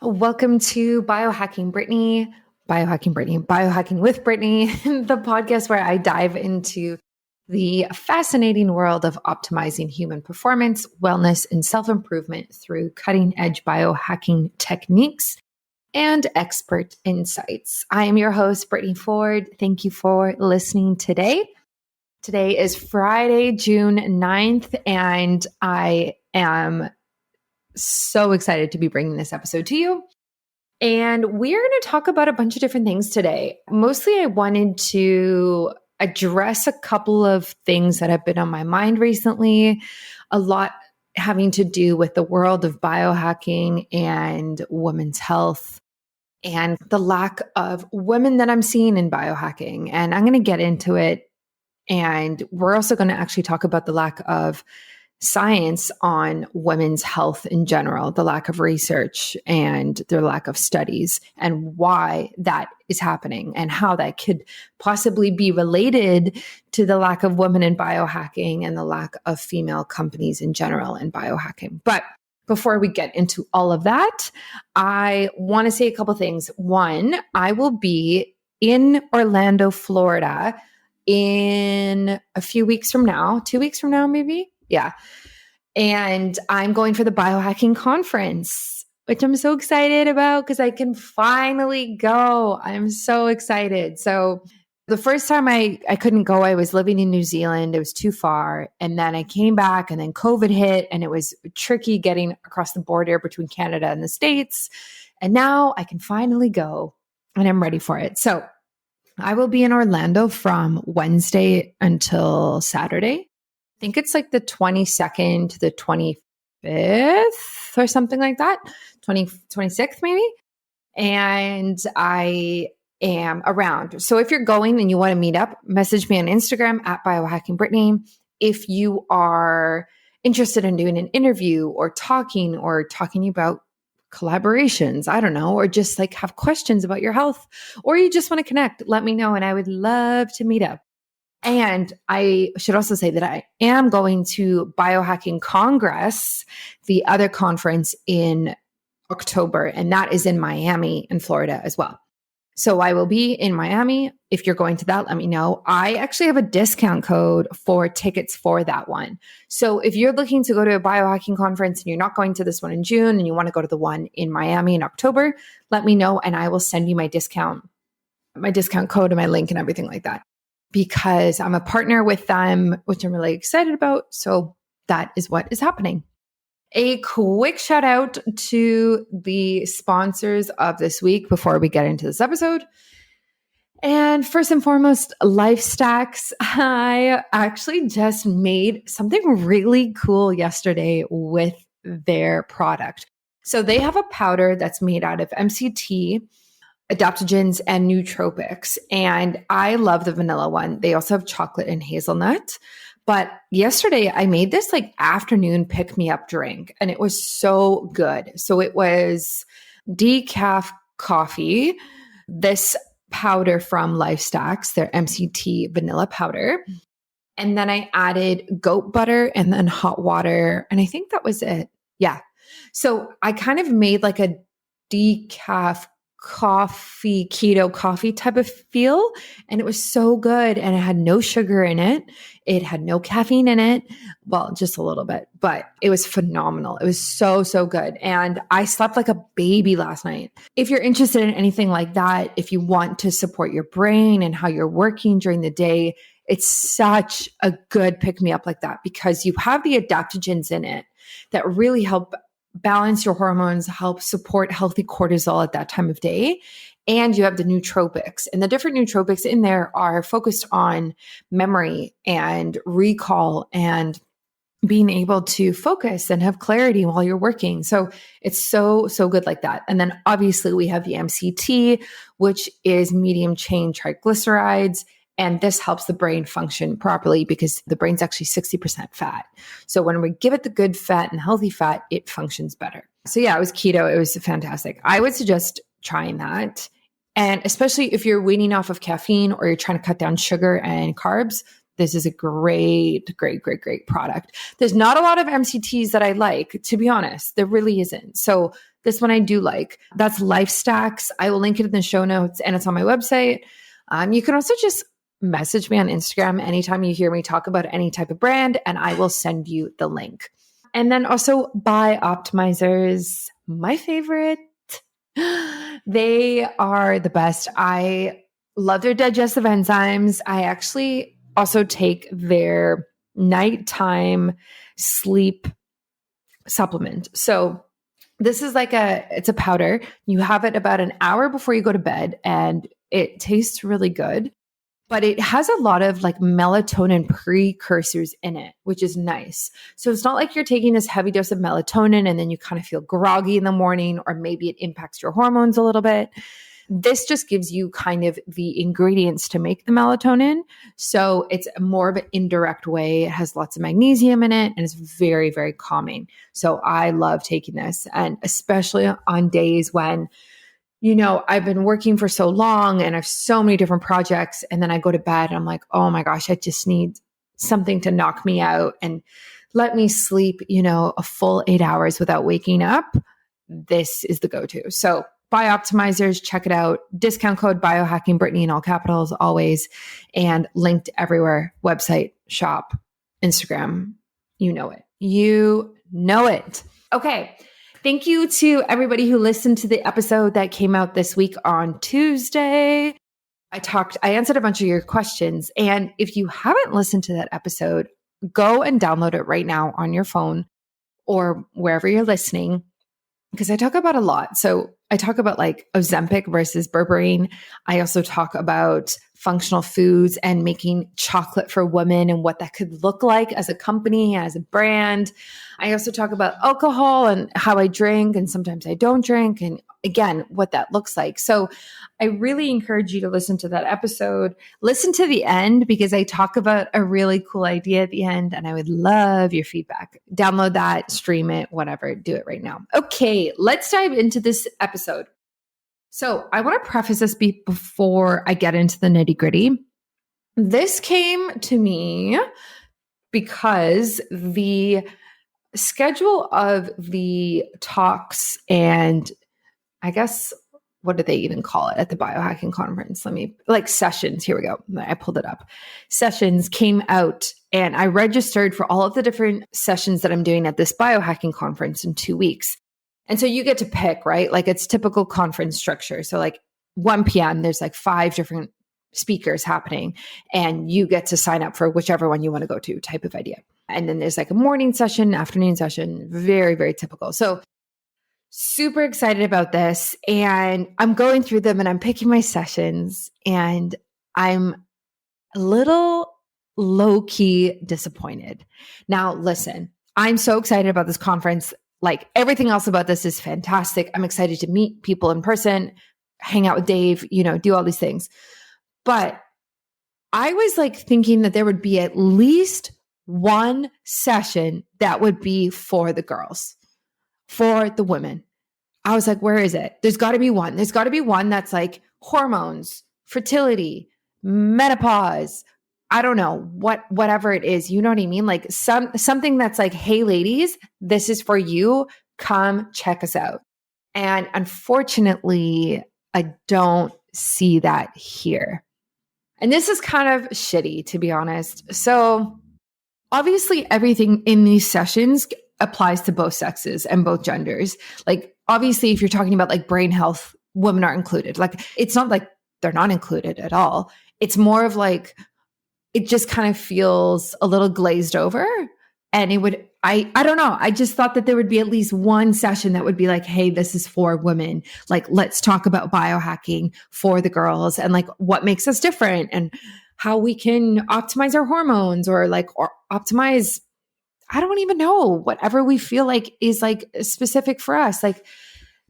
Welcome to Biohacking Brittany, Biohacking with Brittany, the podcast where I dive into the fascinating world of optimizing human performance, wellness, and self-improvement through cutting-edge biohacking techniques and expert insights. I am your host, Brittany Ford. Thank you for listening today. Today is Friday, June 9th, and I am so excited to be bringing this episode to you. And we're going to talk about a bunch of different things today. Mostly, I wanted to address a couple of things that have been on my mind recently, a lot having to do with the world of biohacking and women's health and the lack of women that I'm seeing in biohacking. And I'm going to get into it. And we're also going to actually talk about the lack of science on women's health in general, the lack of research and the lack of studies, and why that is happening and how that could possibly be related to the lack of women in biohacking and the lack of female companies in general in biohacking. But before we get into all of that, I want to say a couple things. One, I will be in Orlando, Florida in a few weeks from now, 2 weeks from now, maybe. Yeah. And I'm going for the biohacking conference, which I'm so excited about because I can finally go. I'm so excited. So the first time I couldn't go, I was living in New Zealand. It was too far. And then I came back and then COVID hit and it was tricky getting across the border between Canada and the States. And now I can finally go and I'm ready for it. So I will be in Orlando from Wednesday until Saturday. I think it's like the 22nd to the 25th or something like that, 26th maybe. And I am around. So if you're going and you want to meet up, message me on Instagram at Biohacking Brittany. If you are interested in doing an interview or talking about collaborations, I don't know, or just like have questions about your health, or you just want to connect, let me know. And I would love to meet up. And I should also say that I am going to Biohacking Congress, the other conference in October, and that is in Miami in Florida as well. So I will be in Miami. If you're going to that, let me know. I actually have a discount code for tickets for that one. So if you're looking to go to a biohacking conference and you're not going to this one in June and you want to go to the one in Miami in October, let me know and I will send you my discount code and my link and everything like that, because I'm a partner with them, which I'm really excited about. So that is what is happening. A quick shout out to the sponsors of this week before we get into this episode. And first and foremost, LifeStacks. I actually just made something really cool yesterday with their product. So they have a powder that's made out of MCT, adaptogens, and nootropics. And I love the vanilla one. They also have chocolate and hazelnut. But yesterday I made this like afternoon pick-me-up drink and it was so good. So it was decaf coffee, this powder from LifeStacks, their MCT vanilla powder. And then I added goat butter and then hot water. And I think that was it. Yeah. So I kind of made like a decaf coffee, keto coffee type of feel. And it was so good. And it had no sugar in it. It had no caffeine in it. Well, just a little bit, but it was phenomenal. It was so, so good. And I slept like a baby last night. If you're interested in anything like that, if you want to support your brain and how you're working during the day, it's such a good pick me up like that because you have the adaptogens in it that really help balance your hormones, help support healthy cortisol at that time of day. And you have the nootropics. And the different nootropics in there are focused on memory and recall and being able to focus and have clarity while you're working. So it's so, so good like that. And then obviously we have the MCT, which is medium chain triglycerides. And this helps the brain function properly because the brain's actually 60% fat. So when we give it the good fat and healthy fat, it functions better. So yeah, it was keto. It was fantastic. I would suggest trying that. And especially if you're weaning off of caffeine or you're trying to cut down sugar and carbs, this is a great, great, great, great product. There's not a lot of MCTs that I like, to be honest. There really isn't. So This one I do like. That's Life Stacks. I will link it in the show notes and it's on my website. You can also just message me on Instagram anytime you hear me talk about any type of brand, and I will send you the link. And then also Bioptimizers, my favorite. They are the best. I love their digestive enzymes. I actually also take their nighttime sleep supplement. So this is it's a powder. You have it about an hour before you go to bed and it tastes really good, but it has a lot of like melatonin precursors in it, which is nice. So it's not like you're taking this heavy dose of melatonin and then you kind of feel groggy in the morning, or maybe it impacts your hormones a little bit. This just gives you kind of the ingredients to make the melatonin. So it's more of an indirect way. It has lots of magnesium in it and it's very, very calming. So I love taking this. And especially on days when, I've been working for so long and I have so many different projects. And then I go to bed and I'm like, oh my gosh, I just need something to knock me out and let me sleep, a full 8 hours without waking up. This is the go-to. So Bioptimizers, check it out. Discount code Biohacking Brittany in all capitals always, and linked everywhere. Website, shop, Instagram. You know it. You know it. Okay. Thank you to everybody who listened to the episode that came out this week on Tuesday. I answered a bunch of your questions. And if you haven't listened to that episode, go and download it right now on your phone or wherever you're listening, because I talk about a lot. So I talk about like Ozempic versus berberine. I also talk about functional foods and making chocolate for women and what that could look like as a company, as a brand. I also talk about alcohol and how I drink and sometimes I don't drink, and again, what that looks like. So I really encourage you to listen to that episode. Listen to the end because I talk about a really cool idea at the end and I would love your feedback. Download that, stream it, whatever, do it right now. Okay, let's dive into this episode. So I want to preface this before I get into the nitty-gritty. This came to me because the schedule of the talks and I guess, what do they even call it at the biohacking conference? Sessions. Here we go. I pulled it up. Sessions came out and I registered for all of the different sessions that I'm doing at this biohacking conference in 2 weeks. And so you get to pick, right? Like it's typical conference structure. So like 1 p.m., there's like 5 different speakers happening and you get to sign up for whichever one you want to go to type of idea. And then there's like a morning session, afternoon session, very, very typical. So super excited about this. And I'm going through them and I'm picking my sessions and I'm a little low-key disappointed. Now, listen, I'm so excited about this conference. Like everything else about this is fantastic. I'm excited to meet people in person, hang out with Dave, do all these things. But I was like thinking that there would be at least one session that would be for the girls, for the women. I was like, where is it? There's got to be one. There's got to be one that's like hormones, fertility, menopause. I don't know, whatever it is. You know what I mean? Like something that's like, hey, ladies, this is for you. Come check us out. And unfortunately, I don't see that here. And this is kind of shitty, to be honest. So obviously, everything in these sessions applies to both sexes and both genders. Like, obviously, if you're talking about like brain health, women are included. Like, it's not like they're not included at all. It's more of like, it just kind of feels a little glazed over. And it would, I don't know. I just thought that there would be at least one session that would be like, hey, this is for women. Like, let's talk about biohacking for the girls and like what makes us different and how we can optimize our hormones or optimize, I don't even know, whatever we feel like is like specific for us. Like,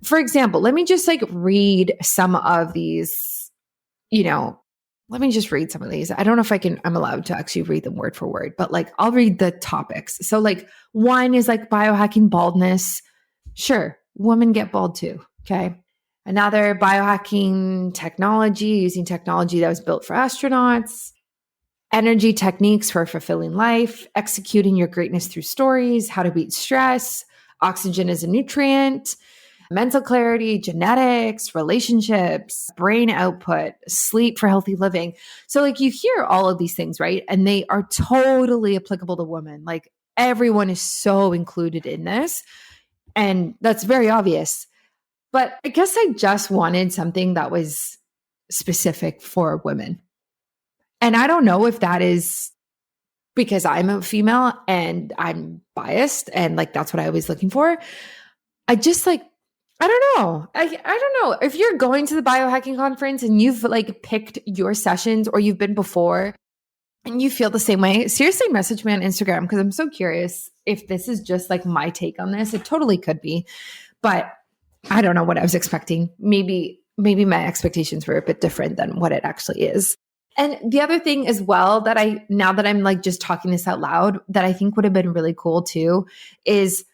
for example, let me just like read some of these, let me just read some of these. I don't know if I'm allowed to actually read them word for word, but like I'll read the topics. So like one is like biohacking baldness. Sure, women get bald too. Okay. Another, biohacking technology, using technology that was built for astronauts. Energy techniques for a fulfilling life, executing your greatness through stories, how to beat stress, oxygen as a nutrient, mental clarity, genetics, relationships, brain output, sleep for healthy living. So like you hear all of these things, right? And they are totally applicable to women. Like everyone is so included in this. And that's very obvious. But I guess I just wanted something that was specific for women. And I don't know if that is because I'm a female and I'm biased and like that's what I was looking for. I just like, I don't know. I don't know. If you're going to the biohacking conference and you've like picked your sessions or you've been before and you feel the same way, seriously message me on Instagram because I'm so curious if this is just like my take on this. It totally could be, but I don't know what I was expecting. Maybe my expectations were a bit different than what it actually is. And the other thing as well that now that I'm like just talking this out loud, that I think would have been really cool too, is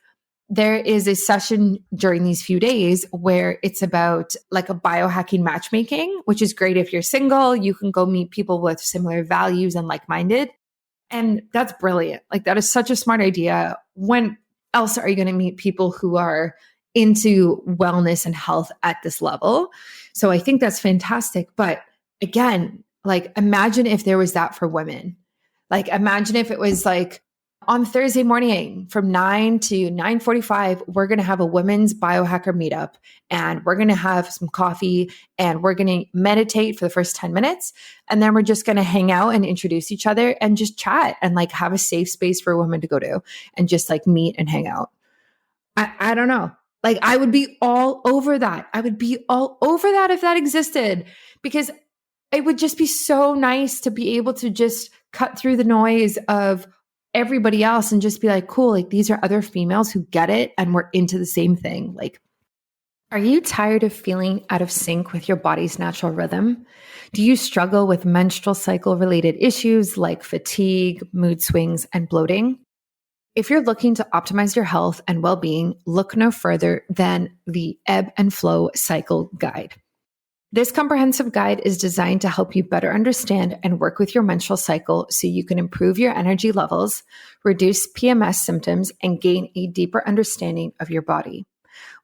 there is a session during these few days where it's about like a biohacking matchmaking, which is great if you're single. You can go meet people with similar values and like-minded. And that's brilliant. Like that is such a smart idea. When else are you going to meet people who are into wellness and health at this level? So I think that's fantastic. But again, like imagine if there was that for women. Like imagine if it was like on Thursday morning from 9 to 9:45, we're going to have a women's biohacker meetup and we're going to have some coffee and we're going to meditate for the first 10 minutes. And then we're just going to hang out and introduce each other and just chat and like have a safe space for women to go to and just like meet and hang out. I don't know. Like I would be all over that. I would be all over that if that existed because it would just be so nice to be able to just cut through the noise of everybody else and just be like, cool, like these are other females who get it and we're into the same thing. Like, are you tired of feeling out of sync with your body's natural rhythm? Do you struggle with menstrual cycle related issues like fatigue, mood swings, and bloating? If you're looking to optimize your health and well-being, look no further than the Ebb and Flow Cycle Guide. This comprehensive guide is designed to help you better understand and work with your menstrual cycle so you can improve your energy levels, reduce PMS symptoms, and gain a deeper understanding of your body.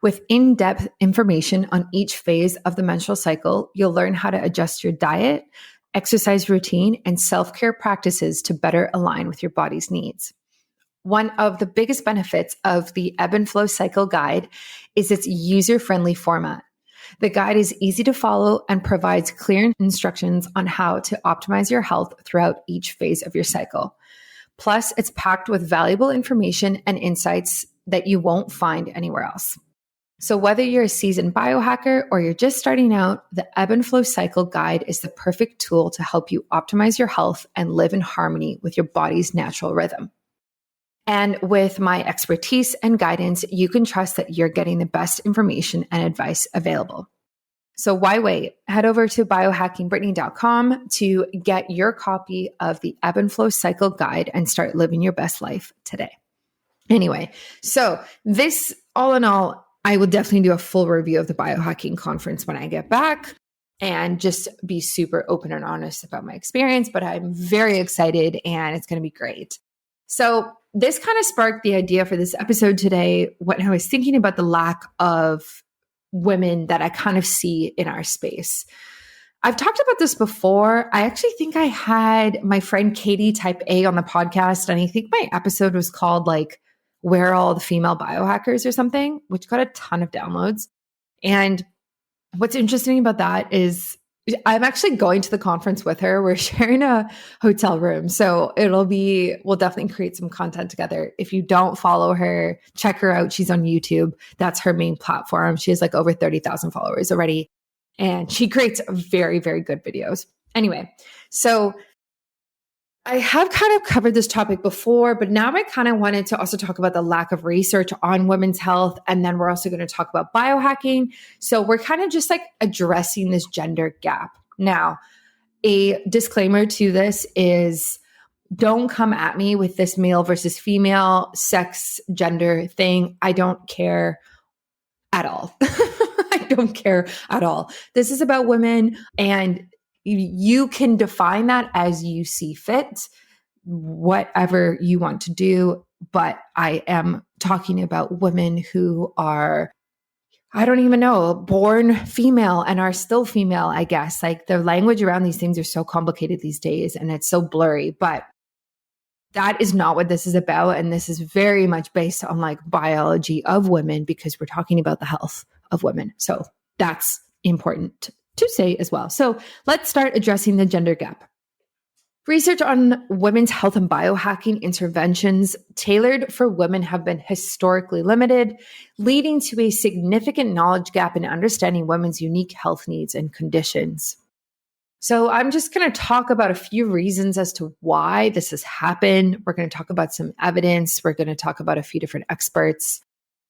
With in-depth information on each phase of the menstrual cycle, you'll learn how to adjust your diet, exercise routine, and self-care practices to better align with your body's needs. One of the biggest benefits of the Ebb and Flow Cycle Guide is its user-friendly format. The guide is easy to follow and provides clear instructions on how to optimize your health throughout each phase of your cycle. Plus, it's packed with valuable information and insights that you won't find anywhere else. So whether you're a seasoned biohacker or you're just starting out, the Ebb and Flow Cycle Guide is the perfect tool to help you optimize your health and live in harmony with your body's natural rhythm. And with my expertise and guidance, you can trust that you're getting the best information and advice available. So why wait? Head over to biohackingbrittany.com to get your copy of the Ebb and Flow Cycle Guide and start living your best life today. Anyway, so this all in all, I will definitely do a full review of the biohacking conference when I get back and just be super open and honest about my experience, but I'm very excited and it's going to be great. So this kind of sparked the idea for this episode today when I was thinking about the lack of women that I kind of see in our space. I've talked about this before. I actually think I had my friend Katie Type A on the podcast, and I think my episode was called like, Where Are All the Female Biohackers or something, which got a ton of downloads. And what's interesting about that is I'm actually going to the conference with her. We're sharing a hotel room. So we'll definitely create some content together. If you don't follow her, check her out. She's on YouTube. That's her main platform. She has like over 30,000 followers already. And she creates very, very good videos. Anyway, so I have kind of covered this topic before, but now I kind of wanted to also talk about the lack of research on women's health. And then we're also going to talk about biohacking. So we're kind of just like addressing this gender gap. Now, a disclaimer to this is don't come at me with this male versus female sex gender thing. I don't care at all. I don't care at all. This is about women, and you can define that as you see fit, whatever you want to do. But I am talking about women who are I don't even know, born female and are still female, I guess. Like the language around these things are so complicated these days and it's so blurry, but that is not what this is about. And this is very much based on like biology of women because we're talking about the health of women. So that's important to say as well. So let's start addressing the gender gap. Research on women's health and biohacking interventions tailored for women have been historically limited, leading to a significant knowledge gap in understanding women's unique health needs and conditions. So I'm just going to talk about a few reasons as to why this has happened. We're going to talk about some evidence. We're going to talk about a few different experts'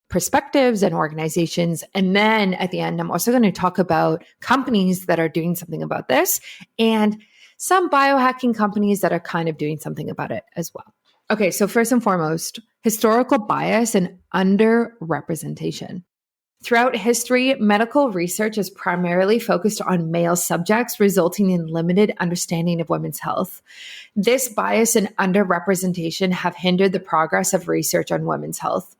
perspectives and organizations. And then at the end, I'm also going to talk about companies that are doing something about this and some biohacking companies that are kind of doing something about it as well. Okay, so first and foremost, historical bias and underrepresentation. Throughout history, medical research is primarily focused on male subjects, resulting in limited understanding of women's health. This bias and underrepresentation have hindered the progress of research on women's health.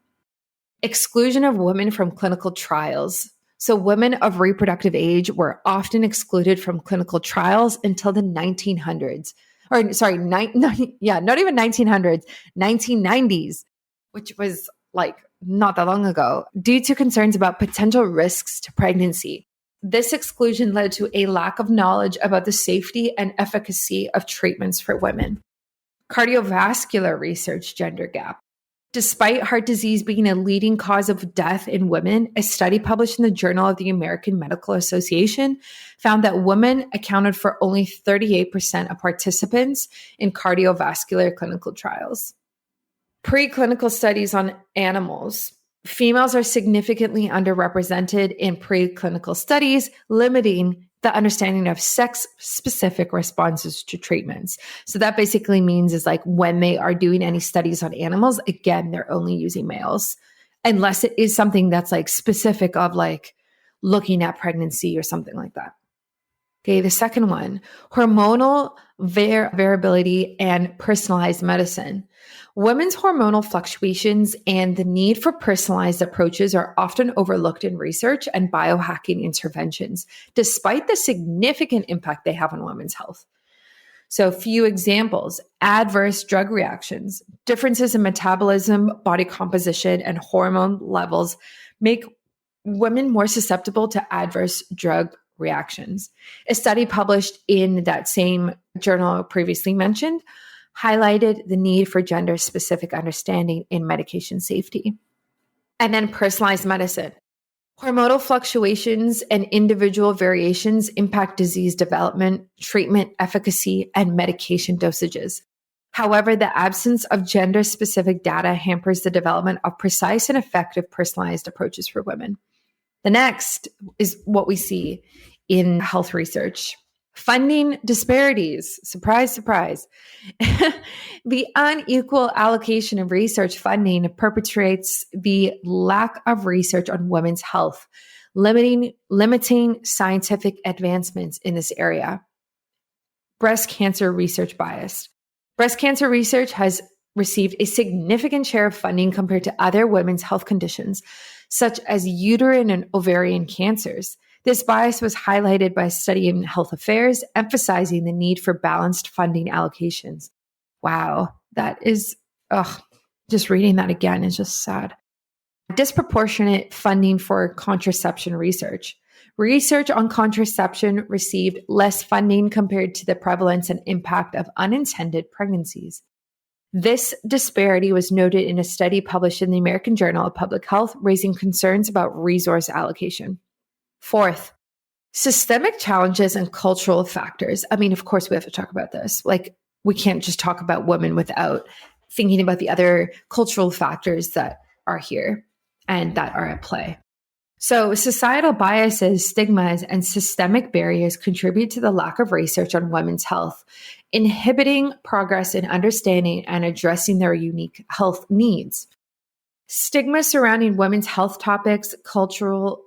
Exclusion of women from clinical trials. So women of reproductive age were often excluded from clinical trials until the 1900s. Not even 1900s, 1990s, which was like not that long ago, due to concerns about potential risks to pregnancy. This exclusion led to a lack of knowledge about the safety and efficacy of treatments for women. Cardiovascular research gender gap. Despite heart disease being a leading cause of death in women, a study published in the Journal of the American Medical Association found that women accounted for only 38% of participants in cardiovascular clinical trials. Preclinical studies on animals. Females are significantly underrepresented in preclinical studies, limiting the understanding of sex-specific responses to treatments. So that basically means is like when they are doing any studies on animals, again, they're only using males, unless it is something that's like specific of like looking at pregnancy or something like that. Okay, the second one, hormonal variability and personalized medicine. Women's hormonal fluctuations and the need for personalized approaches are often overlooked in research and biohacking interventions, despite the significant impact they have on women's health. So a few examples: adverse drug reactions, differences in metabolism, body composition, and hormone levels make women more susceptible to adverse drug reactions. A study published in that same journal previously mentioned highlighted the need for gender-specific understanding in medication safety. And then personalized medicine. Hormonal fluctuations and individual variations impact disease development, treatment efficacy, and medication dosages. However, the absence of gender-specific data hampers the development of precise and effective personalized approaches for women. The next is what we see in health research. Funding disparities. Surprise, surprise. The unequal allocation of research funding perpetuates the lack of research on women's health, limiting scientific advancements in this area. Breast cancer research bias. Breast cancer research has received a significant share of funding compared to other women's health conditions, such as uterine and ovarian cancers. This bias was highlighted by a study in Health Affairs, emphasizing the need for balanced funding allocations. Wow, that is, just reading that again is just sad. Disproportionate funding for contraception research. Research on contraception received less funding compared to the prevalence and impact of unintended pregnancies. This disparity was noted in a study published in the American Journal of Public Health, raising concerns about resource allocation. Fourth, systemic challenges and cultural factors. I mean, of course, we have to talk about this. Like, we can't just talk about women without thinking about the other cultural factors that are here and that are at play. So societal biases, stigmas, and systemic barriers contribute to the lack of research on women's health, inhibiting progress in understanding and addressing their unique health needs. Stigma surrounding women's health topics, cultural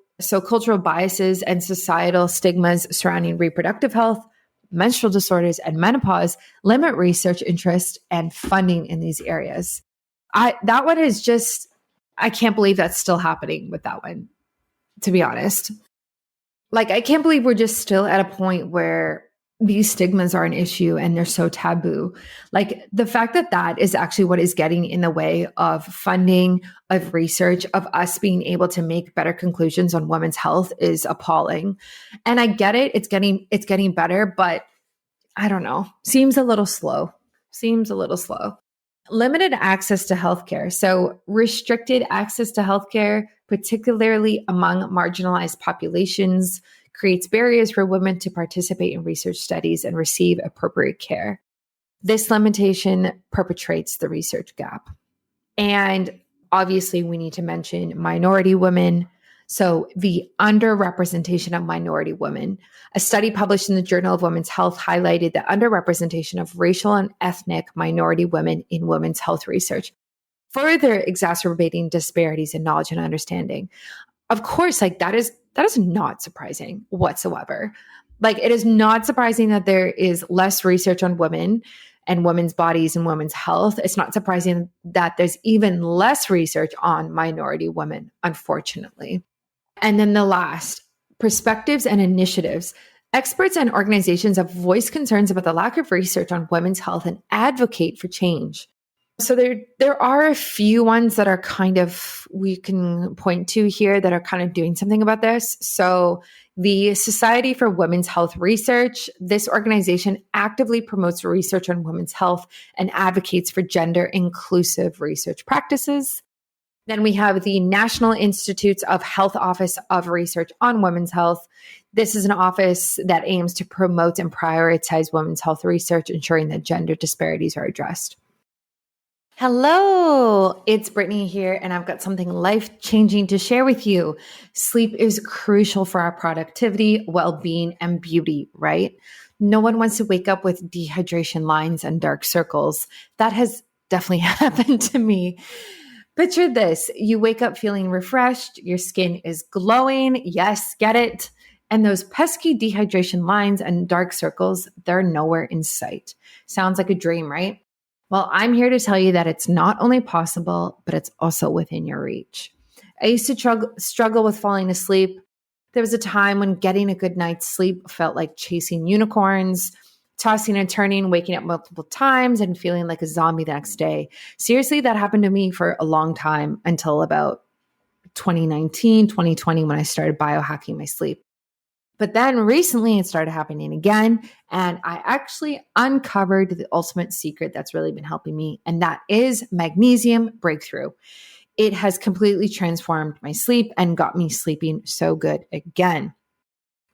biases and societal stigmas surrounding reproductive health, menstrual disorders, and menopause limit research interest and funding in these areas. That one is just, I can't believe that's still happening with that one. to be honest. Like, I can't believe we're just still at a point where these stigmas are an issue and they're so taboo. Like, the fact that that is actually what is getting in the way of funding, of research, of us being able to make better conclusions on women's health is appalling. And I get it. It's getting better, but I don't know. Seems a little slow. Limited access to healthcare. So restricted access to healthcare, particularly among marginalized populations, creates barriers for women to participate in research studies and receive appropriate care. This limitation perpetuates the research gap. And obviously, we need to mention minority women. So the underrepresentation of minority women. A study published in the Journal of Women's Health highlighted the underrepresentation of racial and ethnic minority women in women's health research, further exacerbating disparities in knowledge and understanding. Of course, like that is not surprising whatsoever. Like, it is not surprising that there is less research on women and women's bodies and women's health. It's not surprising that there's even less research on minority women, unfortunately. And then the last, perspectives and initiatives. Experts and organizations have voiced concerns about the lack of research on women's health and advocate for change. So there are a few ones that are kind of, we can point to here that are kind of doing something about this. So the Society for Women's Health Research, this organization actively promotes research on women's health and advocates for gender inclusive research practices. Then we have the National Institutes of Health Office of Research on Women's Health. This is an office that aims to promote and prioritize women's health research, ensuring that gender disparities are addressed. Hello, it's Brittany here, and I've got something life-changing to share with you. Sleep is crucial for our productivity, well-being, and beauty, right? No one wants to wake up with dehydration lines and dark circles. That has definitely happened to me. Picture this. You wake up feeling refreshed. Your skin is glowing. Yes, get it. And those pesky dehydration lines and dark circles, they're nowhere in sight. Sounds like a dream, right? Well, I'm here to tell you that it's not only possible, but it's also within your reach. I used to struggle with falling asleep. There was a time when getting a good night's sleep felt like chasing unicorns, tossing and turning, waking up multiple times and feeling like a zombie the next day. Seriously, that happened to me for a long time until about 2019, 2020, when I started biohacking my sleep. But then recently it started happening again, and I actually uncovered the ultimate secret that's really been helping me, and that is magnesium breakthrough. It has completely transformed my sleep and got me sleeping so good again.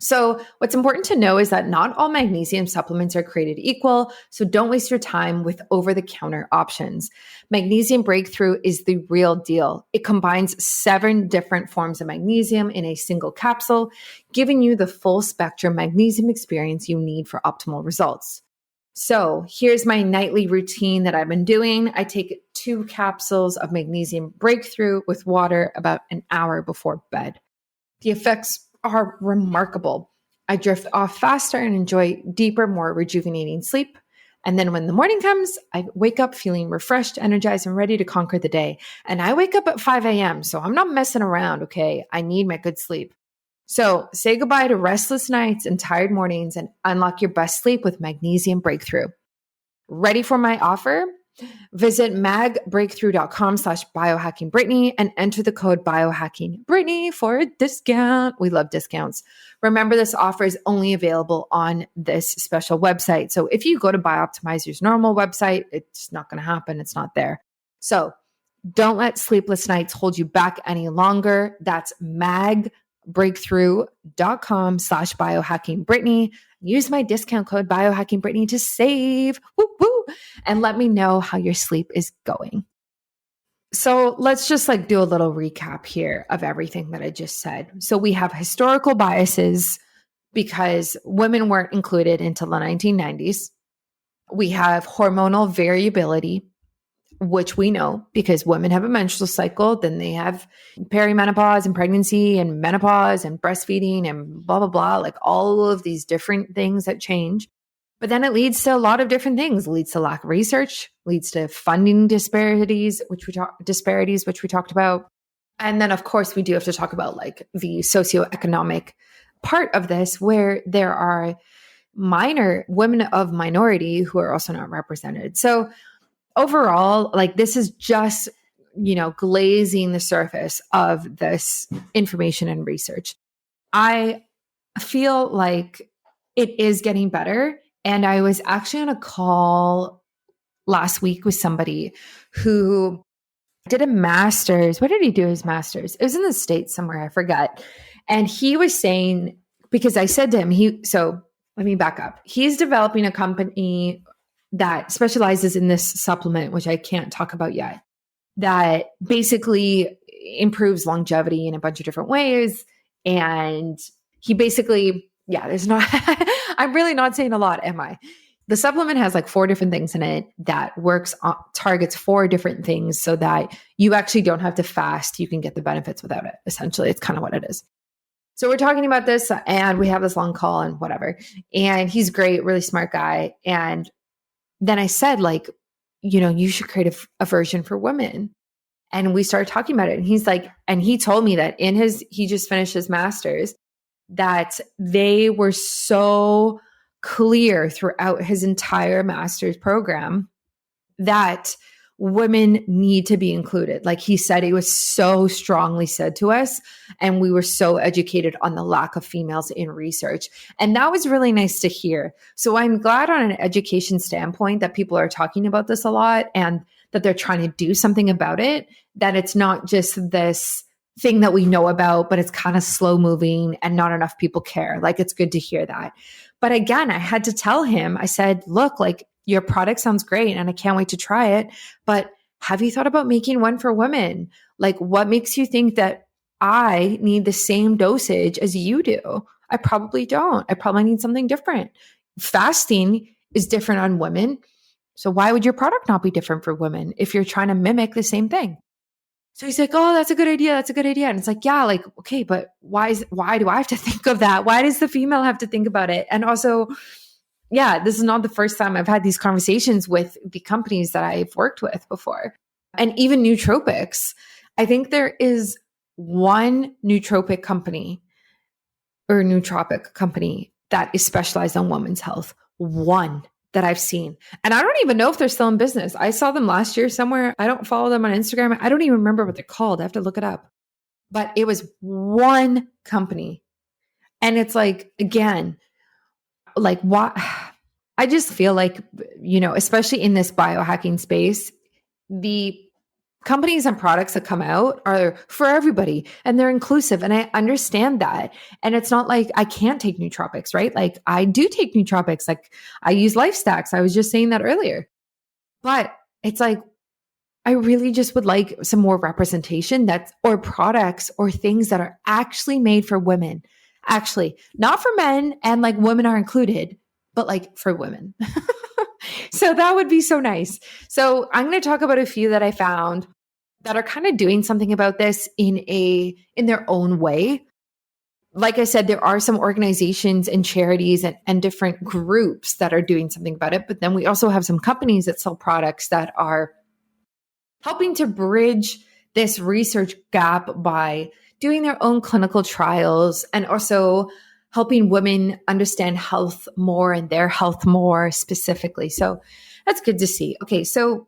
So what's important to know is that not all magnesium supplements are created equal, so don't waste your time with over-the-counter options. Magnesium Breakthrough is the real deal. It combines 7 different forms of magnesium in a single capsule, giving you the full spectrum magnesium experience you need for optimal results. So here's my nightly routine that I've been doing. I take 2 capsules of Magnesium Breakthrough with water about an hour before bed. The effects are remarkable. I drift off faster and enjoy deeper, more rejuvenating sleep. And then when the morning comes, I wake up feeling refreshed, energized, and ready to conquer the day. And I wake up at 5 a.m., so I'm not messing around, okay? I need my good sleep. So say goodbye to restless nights and tired mornings and unlock your best sleep with Magnesium Breakthrough. Ready for my offer? Visit magbreakthrough.com/biohackingbrittany and enter the code biohackingbrittany for a discount. We love discounts. Remember, this offer is only available on this special website. So if you go to Bioptimizer's normal website, it's not going to happen. It's not there. So don't let sleepless nights hold you back any longer. That's magbreakthrough.com/biohackingbrittany. Use my discount code biohackingbrittany to save. Woo woo. And let me know how your sleep is going. So let's just do a little recap here of everything that I just said. So we have historical biases because women weren't included until the 1990s. We have hormonal variability, which we know because women have a menstrual cycle, then they have perimenopause and pregnancy and menopause and breastfeeding and blah, blah, blah, like all of these different things that change. But then it leads to a lot of different things. It leads to lack of research, leads to funding disparities, which we talked about. And then, of course, we do have to talk about like the socioeconomic part of this, where there are minor women of minority who are also not represented. So overall, like this is just, glazing the surface of this information and research. I feel like it is getting better. And I was actually on a call last week with somebody who did a master's. What did he do his master's? It was in the States somewhere, I forgot. And he was saying, because I said to him, so let me back up. He's developing a company that specializes in this supplement, which I can't talk about yet, that basically improves longevity in a bunch of different ways. And he basically, there's not, I'm really not saying a lot, am I? The supplement has like 4 different things in it that targets 4 different things so that you actually don't have to fast. You can get the benefits without it. Essentially, it's kind of what it is. So we're talking about this and we have this long call and whatever. And he's great, really smart guy. And then I said, like, you should create a version for women. And we started talking about it. And he's like, and he told me that he just finished his master's, that they were so clear throughout his entire master's program that women need to be included. Like he said, it was so strongly said to us, and we were so educated on the lack of females in research. And that was really nice to hear. So I'm glad on an education standpoint that people are talking about this a lot and that they're trying to do something about it, that it's not just this thing that we know about, but it's kind of slow moving and not enough people care. Like it's good to hear that. But again, I had to tell him, I said, look, like your product sounds great and I can't wait to try it, but have you thought about making one for women? Like what makes you think that I need the same dosage as you do? I probably don't. I probably need something different. Fasting is different on women. So why would your product not be different for women if you're trying to mimic the same thing? So he's like, oh, that's a good idea. That's a good idea. And it's like, yeah, like, okay, but why do I have to think of that? Why does the female have to think about it? And also, this is not the first time I've had these conversations with the companies that I've worked with before. And even nootropics. I think there is one nootropic company that is specialized on women's health. One that I've seen. And I don't even know if they're still in business. I saw them last year somewhere. I don't follow them on Instagram. I don't even remember what they're called. I have to look it up. But it was one company. And it's like, again, like what? I just feel like, especially in this biohacking space, the companies and products that come out are for everybody and they're inclusive. And I understand that. And it's not like I can't take nootropics, right? Like I do take nootropics. Like I use Life Stacks. I was just saying that earlier. But it's like, I really just would like some more representation or products or things that are actually made for women. Actually, not for men and like women are included, but like for women. So that would be so nice. So I'm going to talk about a few that I found that are kind of doing something about this in their own way. Like I said, there are some organizations and charities and different groups that are doing something about it. But then we also have some companies that sell products that are helping to bridge this research gap by doing their own clinical trials and also helping women understand health more and their health more specifically. So that's good to see. Okay, so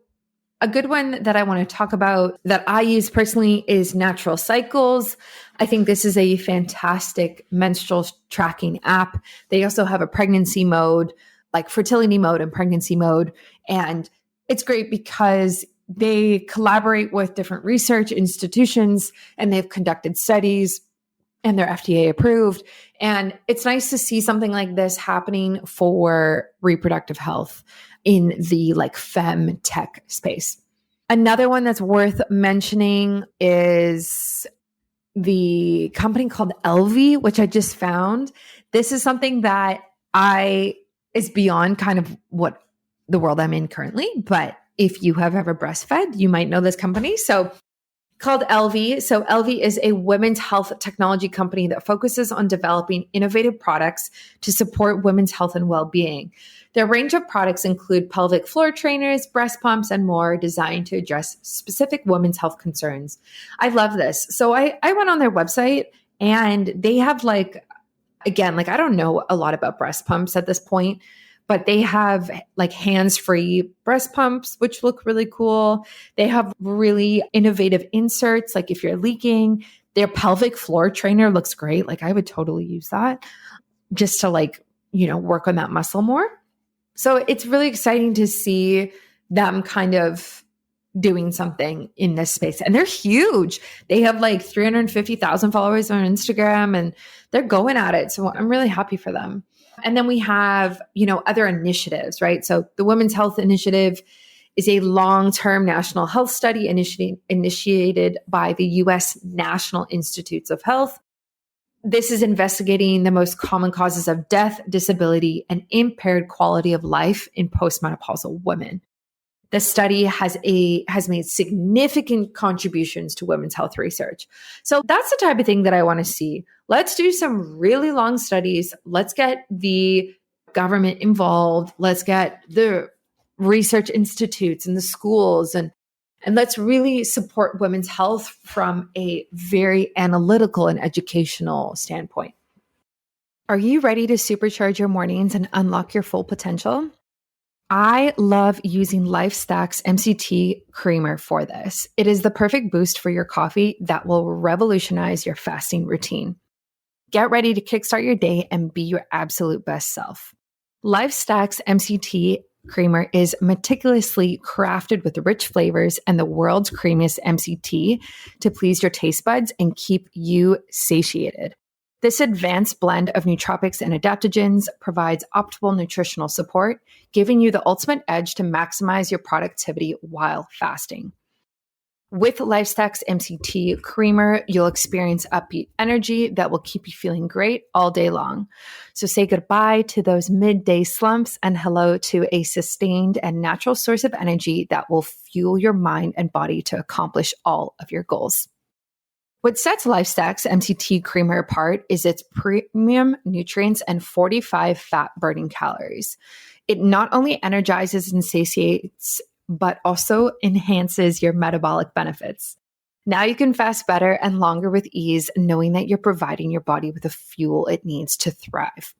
a good one that I want to talk about that I use personally is Natural Cycles. I think this is a fantastic menstrual tracking app. They also have a pregnancy mode, like fertility mode and pregnancy mode. And it's great because they collaborate with different research institutions and they've conducted studies and they're FDA approved. And it's nice to see something like this happening for reproductive health in the like femme tech space. Another one that's worth mentioning is the company called Elvie, which I just found. This is something that is beyond kind of what the world I'm in currently. But if you have ever breastfed, you might know this company. So called Elvie. So Elvie is a women's health technology company that focuses on developing innovative products to support women's health and well-being. Their range of products include pelvic floor trainers, breast pumps, and more designed to address specific women's health concerns. I love this. So I went on their website and they have again, I don't know a lot about breast pumps at this point, but they have hands-free breast pumps, which look really cool. They have really innovative inserts. Like if you're leaking, their pelvic floor trainer looks great. I would totally use that just to work on that muscle more. So it's really exciting to see them kind of doing something in this space. And they're huge. They have 350,000 followers on Instagram and they're going at it. So I'm really happy for them. And then we have, other initiatives, right? So the Women's Health Initiative is a long-term national health study initiated by the U.S. National Institutes of Health. This is investigating the most common causes of death, disability, and impaired quality of life in postmenopausal women. The study has made significant contributions to women's health research. So that's the type of thing that I want to see. Let's do some really long studies. Let's get the government involved. Let's get the research institutes and the schools and let's really support women's health from a very analytical and educational standpoint. Are you ready to supercharge your mornings and unlock your full potential? I love using LifeStack's MCT creamer for this. It is the perfect boost for your coffee that will revolutionize your fasting routine. Get ready to kickstart your day and be your absolute best self. LifeStack's MCT creamer is meticulously crafted with rich flavors and the world's creamiest MCT to please your taste buds and keep you satiated. This advanced blend of nootropics and adaptogens provides optimal nutritional support, giving you the ultimate edge to maximize your productivity while fasting. With LifeStack's MCT creamer, you'll experience upbeat energy that will keep you feeling great all day long. So say goodbye to those midday slumps and hello to a sustained and natural source of energy that will fuel your mind and body to accomplish all of your goals. What sets LifeStack's MCT creamer apart is its premium nutrients and 45 fat-burning calories. It not only energizes and satiates, but also enhances your metabolic benefits. Now you can fast better and longer with ease, knowing that you're providing your body with the fuel it needs to thrive.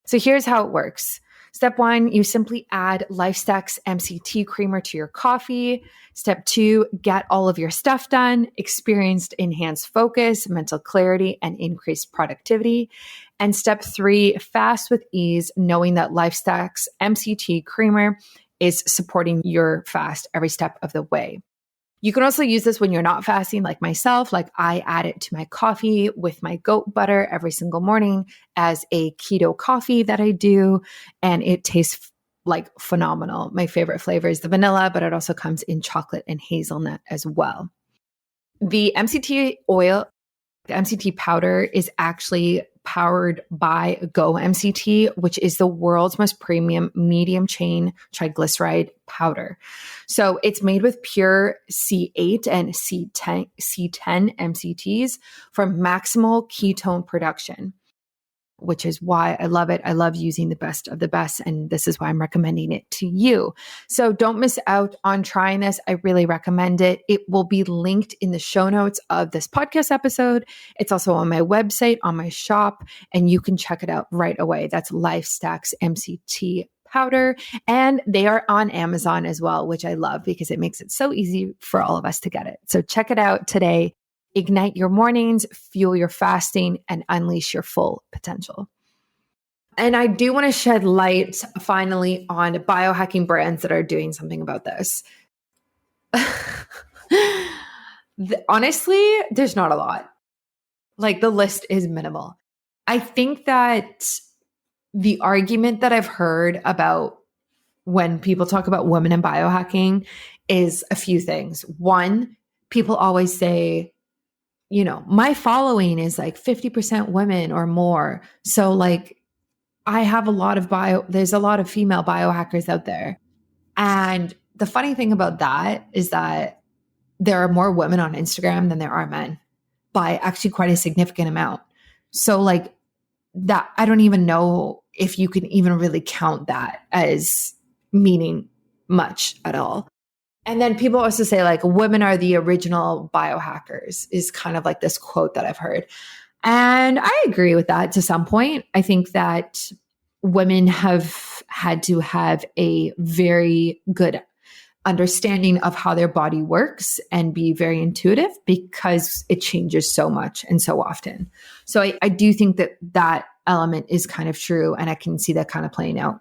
So here's how it works. Step 1, you simply add LifeStack's MCT creamer to your coffee. Step 2, get all of your stuff done, experience enhanced focus, mental clarity, and increased productivity. And step 3, fast with ease, knowing that LifeStack's MCT creamer is supporting your fast every step of the way. You can also use this when you're not fasting, like myself. I add it to my coffee with my goat butter every single morning as a keto coffee that I do. And it tastes phenomenal. My favorite flavor is the vanilla, but it also comes in chocolate and hazelnut as well. The MCT oil, the MCT powder is actually powered by Go MCT, which is the world's most premium medium chain triglyceride powder. So it's made with pure C8 and C10 MCTs for maximal ketone production, which is why I love it. I love using the best of the best, and this is why I'm recommending it to you. So don't miss out on trying this. I really recommend it. It will be linked in the show notes of this podcast episode. It's also on my website, on my shop, and you can check it out right away. That's LifeStack's MCT powder, and they are on Amazon as well, which I love because it makes it so easy for all of us to get it. So check it out today. Ignite your mornings, fuel your fasting, and unleash your full potential. And I do want to shed light finally on biohacking brands that are doing something about this. Honestly, there's not a lot. The list is minimal. I think that the argument that I've heard about when people talk about women in biohacking is a few things. One, people always say, my following is 50% women or more. So I have there's a lot of female biohackers out there. And the funny thing about that is that there are more women on Instagram than there are men by actually quite a significant amount. So like that, I don't even know if you can even really count that as meaning much at all. And then people also say like women are the original biohackers is kind of like this quote that I've heard. And I agree with that to some point. I think that women have had to have a very good understanding of how their body works and be very intuitive because it changes so much and so often. So I do think that that element is kind of true, and I can see that kind of playing out.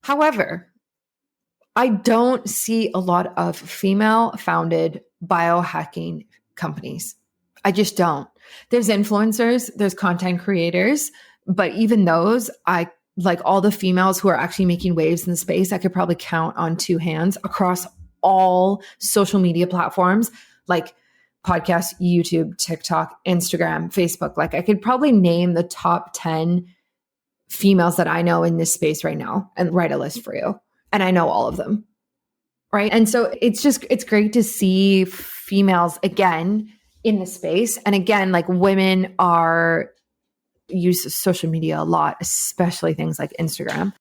However, I don't see a lot of female founded biohacking companies. I just don't. There's influencers, there's content creators, but even those, I like all the females who are actually making waves in the space, I could probably count on two hands across all social media platforms like podcasts, YouTube, TikTok, Instagram, Facebook. Like I could probably name the top 10 females that I know in this space right now and write a list for you. And I know all of them. Right. And so it's great to see females again in the space. And again, like women use social media a lot, especially things like Instagram.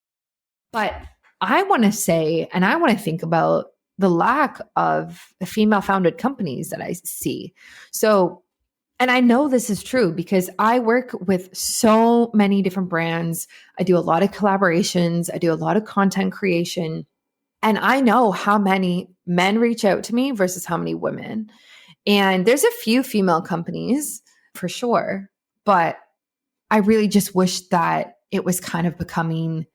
But I want to say, and I want to think about the lack of female founded companies that I see. So, and I know this is true because I work with so many different brands. I do a lot of collaborations. I do a lot of content creation. And I know how many men reach out to me versus how many women. And there's a few female companies for sure, but I really just wish that it was kind of becoming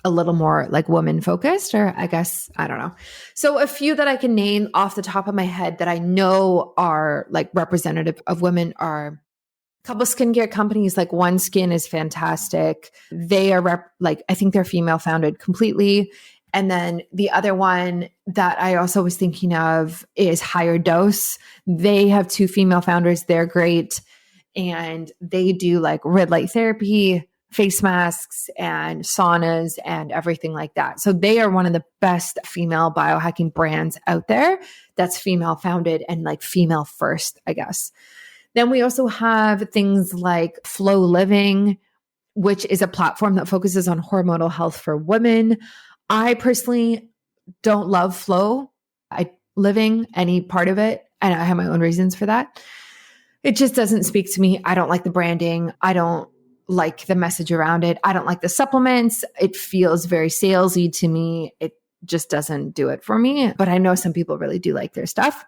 a little more like woman focused, or I guess, I don't know. So a few that I can name off the top of my head that I know are like representative of women are a couple skincare companies. Like One Skin is fantastic. They are I think they're female founded completely. And then the other one that I also was thinking of is Higher Dose. They have two female founders. They're great. And they do like red light therapy, face masks, and saunas and everything like that. So they are one of the best female biohacking brands out there that's female founded and like female first, I guess. Then we also have things like Flow Living, which is a platform that focuses on hormonal health for women. I personally don't love Flow Living, any part of it, and I have my own reasons for that. It just doesn't speak to me. I don't like the branding. I don't like the message around it. I don't like the supplements. It feels very salesy to me. It just doesn't do it for me. But I know some people really do like their stuff.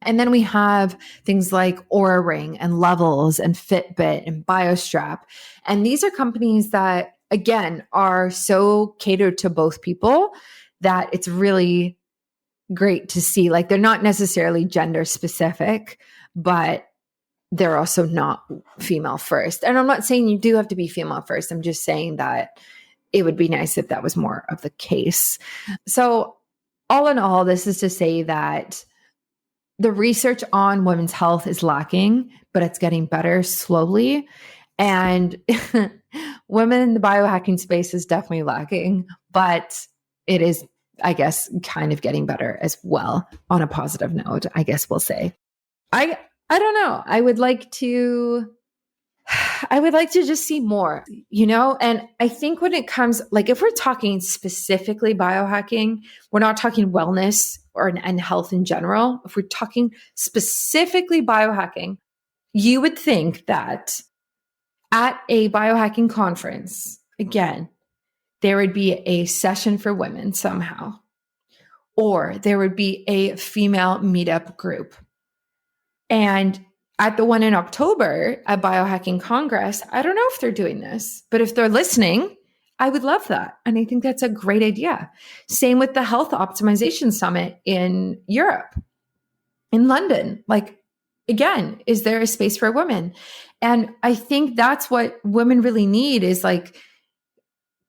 And then we have things like Aura Ring and Levels and Fitbit and BioStrap. And these are companies that, again, are so catered to both people that it's really great to see. Like they're not necessarily gender specific, but they're also not female first. And I'm not saying you do have to be female first. I'm just saying that it would be nice if that was more of the case. So all in all, this is to say that the research on women's health is lacking, but it's getting better slowly. And women in the biohacking space is definitely lacking, but it is, I guess, kind of getting better as well on a positive note, I guess we'll say. I don't know. I would like to just see more, and I think when it comes, like if we're talking specifically biohacking, we're not talking wellness and health in general. If we're talking specifically biohacking, you would think that at a biohacking conference, again, there would be a session for women somehow, or there would be a female meetup group. And at the one in October at Biohacking Congress, I don't know if they're doing this, but if they're listening, I would love that. And I think that's a great idea. Same with the Health Optimization Summit in Europe, in London. Like, again, is there a space for women? And I think that's what women really need is like,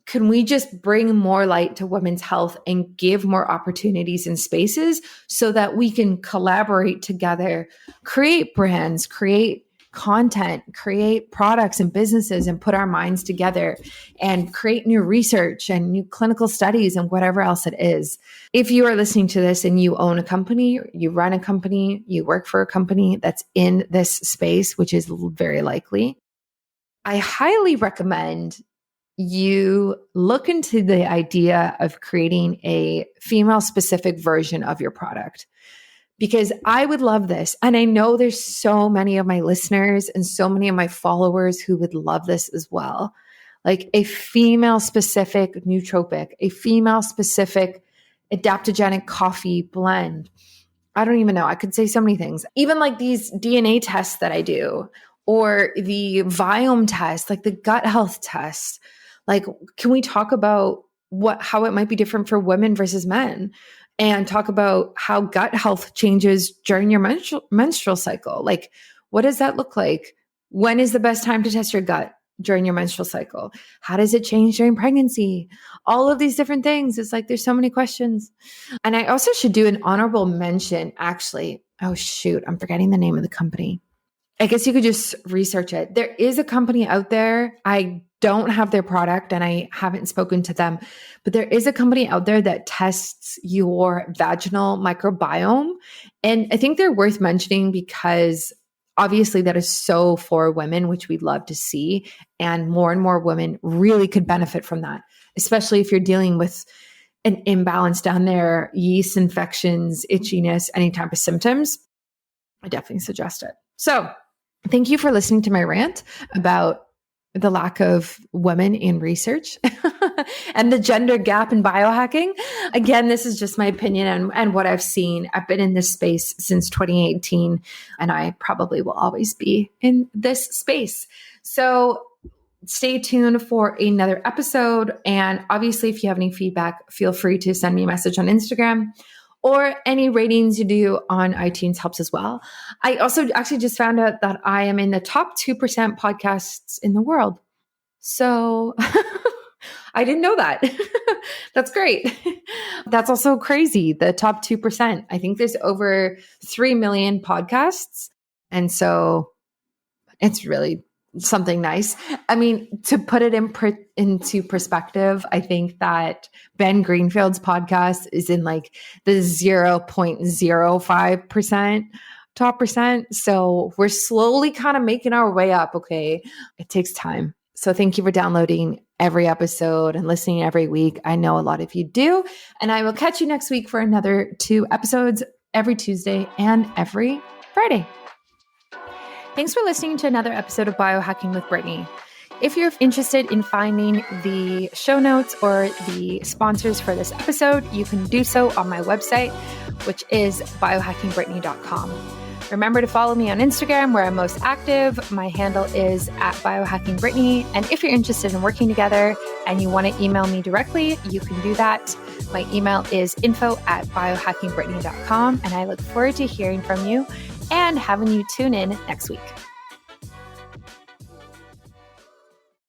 can we just bring more light to women's health and give more opportunities and spaces so that we can collaborate together, create brands, create content, create products and businesses, and put our minds together and create new research and new clinical studies and whatever else it is. If you are listening to this and you own a company, you run a company, you work for a company that's in this space, which is very likely, I highly recommend you look into the idea of creating a female specific version of your product, because I would love this. And I know there's so many of my listeners and so many of my followers who would love this as well. Like a female specific nootropic, a female specific adaptogenic coffee blend. I don't even know. I could say so many things. Even like these DNA tests that I do, or the Viome test, like the gut health test. Like, can we talk about how it might be different for women versus men, and talk about how gut health changes during your menstrual cycle? Like, what does that look like? When is the best time to test your gut during your menstrual cycle? How does it change during pregnancy? All of these different things. It's like, there's so many questions. And I also should do an honorable mention, actually. Oh, shoot. I'm forgetting the name of the company. I guess you could just research it. There is a company out there. I don't have their product and I haven't spoken to them, but there is a company out there that tests your vaginal microbiome. And I think they're worth mentioning because obviously that is so for women, which we'd love to see. And more women really could benefit from that, especially if you're dealing with an imbalance down there, yeast infections, itchiness, any type of symptoms. I definitely suggest it. So thank you for listening to my rant about the lack of women in research and the gender gap in biohacking. Again, this is just my opinion and what I've seen. I've been in this space since 2018, and I probably will always be in this space. So stay tuned for another episode. And obviously, if you have any feedback, feel free to send me a message on Instagram, or any ratings you do on iTunes helps as well. I also actually just found out that I am in the top 2% podcasts in the world. So I didn't know that. That's great. That's also crazy. The top 2%. I think there's over 3 million podcasts. And so it's really something nice. I mean, to put it into perspective, I think that Ben Greenfield's podcast is in like the 0.05% top percent. So we're slowly kind of making our way up. Okay. It takes time. So thank you for downloading every episode and listening every week. I know a lot of you do. And I will catch you next week for another 2 episodes every Tuesday and every Friday. Thanks for listening to another episode of Biohacking with Brittany. If you're interested in finding the show notes or the sponsors for this episode, you can do so on my website, which is biohackingbrittany.com. Remember to follow me on Instagram, where I'm most active. My handle is @biohackingbrittany. And if you're interested in working together and you want to email me directly, you can do that. My email is info@biohackingbrittany.com. And I look forward to hearing from you and having you tune in next week.